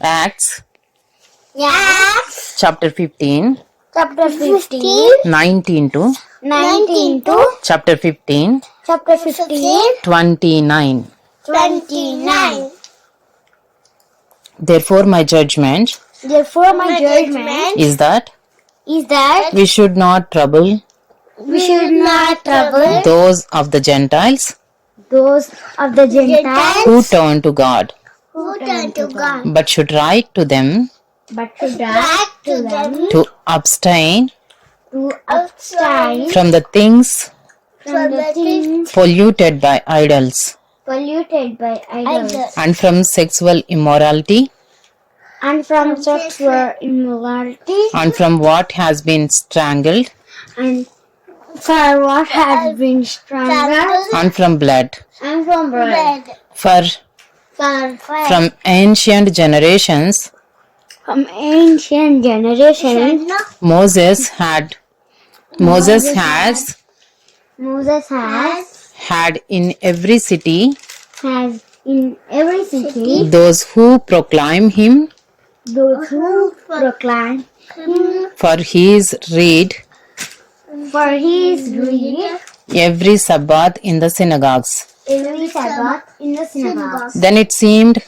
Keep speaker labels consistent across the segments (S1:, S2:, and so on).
S1: Acts
S2: Acts
S1: chapter 15,
S2: chapter 15,
S1: 19 to
S2: 19 to
S1: chapter 15,
S2: chapter 15,
S1: 29.
S2: 29.
S1: Therefore, my judgment
S2: Therefore, my judgment
S1: is that
S2: is that
S1: we should not trouble
S2: we should not trouble
S1: those of the Gentiles
S2: those of the Gentiles
S1: who turn to God,
S2: who turn to God,
S1: but should write to them
S2: but should write to them
S1: to abstain
S2: to abstain
S1: from the things
S2: from the things
S1: polluted by idols,
S2: polluted by idols,
S1: and from sexual immorality,
S2: and from sexual immorality,
S1: and from what has been strangled,
S2: and for what has been strangled,
S1: and from blood.
S2: and from blood.
S1: For
S2: For
S1: from ancient generations
S2: from ancient generations,
S1: Moses has
S2: Moses has
S1: in every city
S2: in every city
S1: those who proclaim him,
S2: those who proclaim him,
S1: for he is read
S2: for he is read
S1: every Sabbath in the synagogues.
S2: every Sabbath in the synagogue.
S1: Then it seemed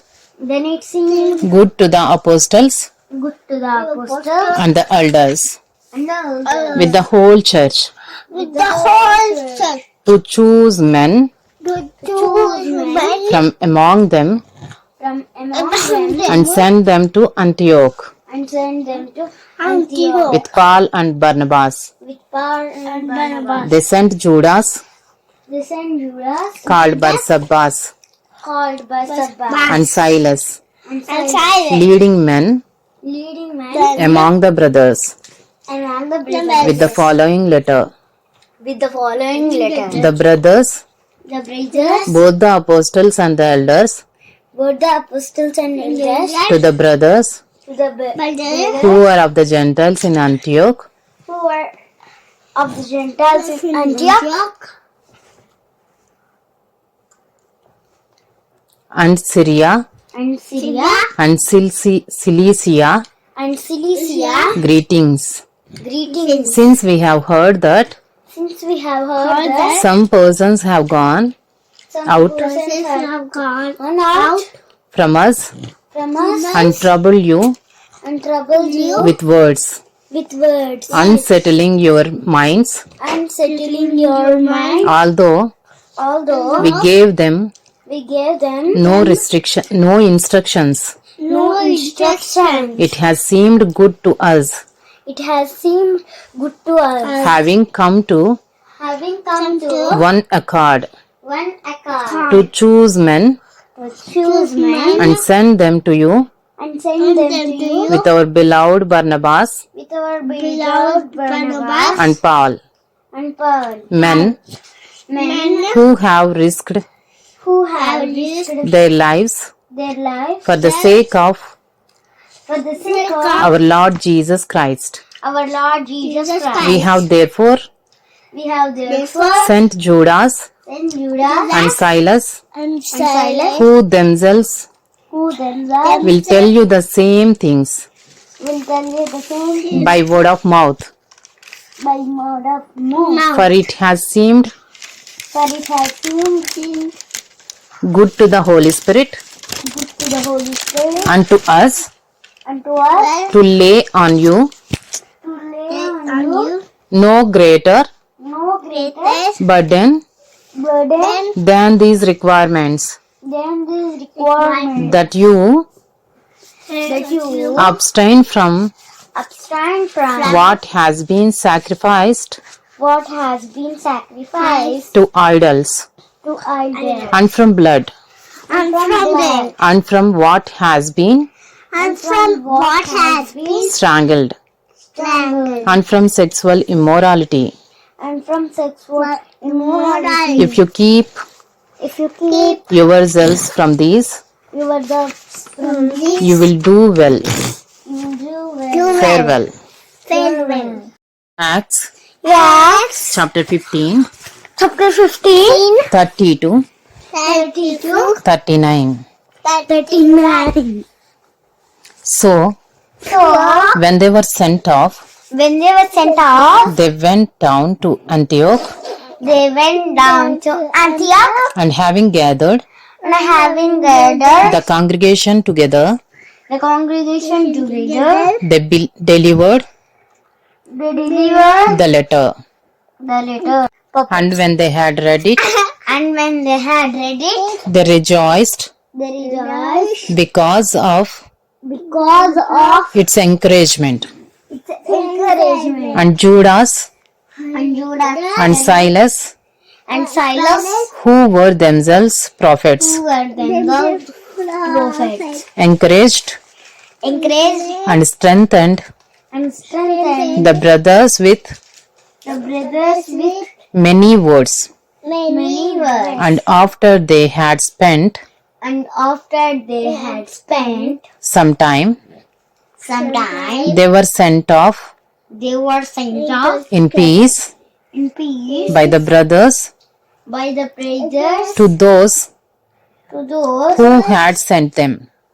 S2: Then it seemed
S1: good to the apostles
S2: good to the apostles
S1: and the elders
S2: and the elders
S1: with the whole church
S2: with the whole church
S1: to choose men
S2: to choose men
S1: from among them
S2: from among them
S1: and send them to Antioch
S2: and send them to Antioch
S1: with Paul and Barnabas.
S2: with Paul and Barnabas.
S1: They sent Judas
S2: They sent Judas
S1: called Barsabbas
S2: called Barsabbas
S1: and Silas,
S2: and Silas,
S1: leading men
S2: leading men
S1: among the brothers,
S2: among the brothers
S1: with the following letter.
S2: with the following letter.
S1: The brothers,
S2: The brothers,
S1: both the apostles and the elders,
S2: both the apostles and elders,
S1: to the brothers
S2: to the brothers
S1: who were of the Gentiles in Antioch,
S2: who were of the Gentiles in Antioch
S1: and Syria
S2: and Syria
S1: and Cilicia,
S2: and Cilicia,
S1: greetings.
S2: greetings.
S1: Since we have heard that
S2: Since we have heard that
S1: some persons have gone
S2: some
S1: out
S2: persons have gone out
S1: from us
S2: from us
S1: and trouble you
S2: and troubled you
S1: with words,
S2: with words,
S1: unsettling your minds,
S2: unsettling your mind,
S1: although
S2: although
S1: we gave them
S2: we gave them
S1: no instructions.
S2: no instruction.
S1: It has seemed good to us,
S2: It has seemed good to us,
S1: having come to
S2: having come to
S1: one accord,
S2: one accord,
S1: to choose men
S2: to choose men
S1: and send them to you
S2: and send them to you
S1: with our beloved Barnabas
S2: with our beloved Barnabas
S1: and Paul,
S2: and Paul,
S1: men
S2: men
S1: who have risked
S2: who have risked
S1: their lives
S2: their lives
S1: for the sake of
S2: for the sake of
S1: our Lord Jesus Christ.
S2: our Lord Jesus Christ.
S1: We have therefore
S2: therefore
S1: sent Judas
S2: sent Judas
S1: and Silas,
S2: and Silas,
S1: who themselves
S2: who themselves
S1: will tell you the same things
S2: will tell you the same thing
S1: by word of mouth.
S2: by word of mouth.
S1: For it has seemed
S2: For it has seemed
S1: good to the Holy Spirit
S2: good to the Holy Spirit
S1: and to us
S2: and to us
S1: to lay on you
S2: to lay on you
S1: no greater
S2: no greater
S1: burden
S2: burden
S1: than these requirements,
S2: than this requirement
S1: that you
S2: that you
S1: abstain from
S2: abstain from
S1: what has been sacrificed
S2: what has been sacrificed
S1: to idols,
S2: to idols,
S1: and from blood,
S2: and from blood,
S1: and from what has been
S2: and from what has been
S1: strangled,
S2: strangled,
S1: and from sexual immorality.
S2: and from sexual immorality.
S1: If you keep
S2: If you keep
S1: yourselves from these,
S2: yourselves from this,
S1: you will do well.
S2: you do well.
S1: Farewell.
S2: Farewell.
S1: Acts
S2: Acts
S1: chapter 15,
S2: chapter 15,
S1: 30 to
S2: 32,
S1: 39.
S2: 39.
S1: So,
S2: So,
S1: when they were sent off,
S2: when they were sent off,
S1: they went down to Antioch,
S2: they went down to Antioch
S1: and having gathered
S2: and having gathered
S1: the congregation together,
S2: the congregation together,
S1: they delivered
S2: they delivered
S1: the letter.
S2: the letter.
S1: And when they had read it,
S2: And when they had read it,
S1: they rejoiced
S2: they rejoiced
S1: because of
S2: because of
S1: its encouragement.
S2: its encouragement.
S1: And Judas
S2: And Judas
S1: and Silas,
S2: and Silas,
S1: who were themselves prophets,
S2: who were themselves prophets,
S1: encouraged
S2: encouraged
S1: and strengthened
S2: and strengthened
S1: the brothers with
S2: the brothers with
S1: many words.
S2: many words.
S1: And after they had spent
S2: And after they had spent
S1: some time,
S2: some time,
S1: they were sent off
S2: they were sent off
S1: in peace
S2: in peace
S1: by the brothers
S2: by the brothers
S1: to those
S2: to those
S1: who had sent them.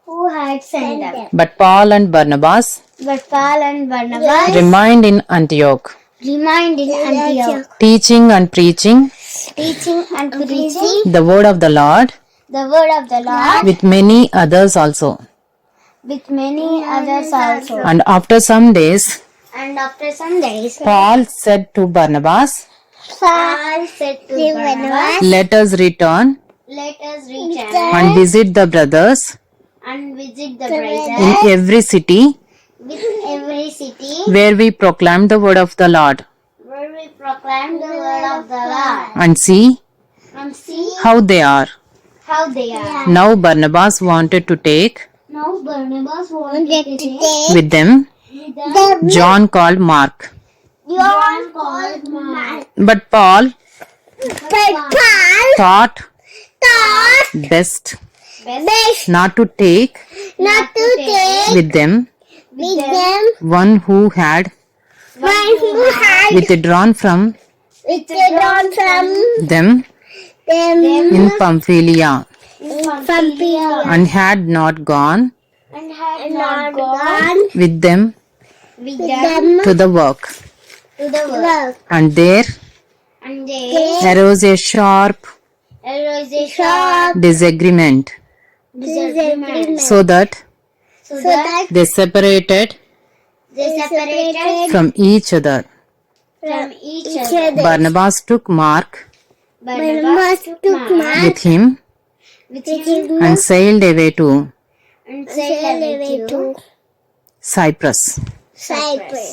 S2: who had sent them.
S1: But Paul and Barnabas
S2: But Paul and Barnabas
S1: remained in Antioch,
S2: remained in Antioch,
S1: teaching and preaching
S2: teaching and preaching
S1: the word of the Lord
S2: the word of the Lord
S1: with many others also.
S2: with many others also.
S1: And after some days,
S2: And after some days,
S1: Paul said to Barnabas,
S2: Paul said to Barnabas,
S1: "Let us return
S2: let us return
S1: and visit the brothers
S2: and visit the
S1: in
S2: brothers
S1: every city
S2: with every city
S1: where we proclaim the word of the Lord,
S2: where we proclaim the word of the Lord,
S1: and see
S2: and see
S1: how they are."
S2: how they are.
S1: Now Barnabas wanted to take
S2: Now Barnabas wanted to take
S1: with them John called Mark.
S2: John called Mark.
S1: But Paul
S2: But Paul
S1: thought
S2: thought
S1: best
S2: best
S1: not to take
S2: not to take
S1: with them
S2: with them
S1: one who had
S2: one who had
S1: withdrawn from
S2: withdrawn from
S1: them
S2: them
S1: in Pamphylia
S2: in Pamphylia
S1: and had not gone
S2: and had not gone
S1: with them
S2: with them
S1: to the work.
S2: to the work.
S1: And there
S2: And there
S1: arose a sharp
S2: arose a sharp
S1: disagreement,
S2: disagreement,
S1: so that
S2: so that
S1: they separated
S2: they separated
S1: from each other.
S2: from each other.
S1: Barnabas took Mark
S2: Barnabas took Mark
S1: with him
S2: with him
S1: and sailed away to
S2: and sailed away to
S1: Cyprus.
S2: Cyprus.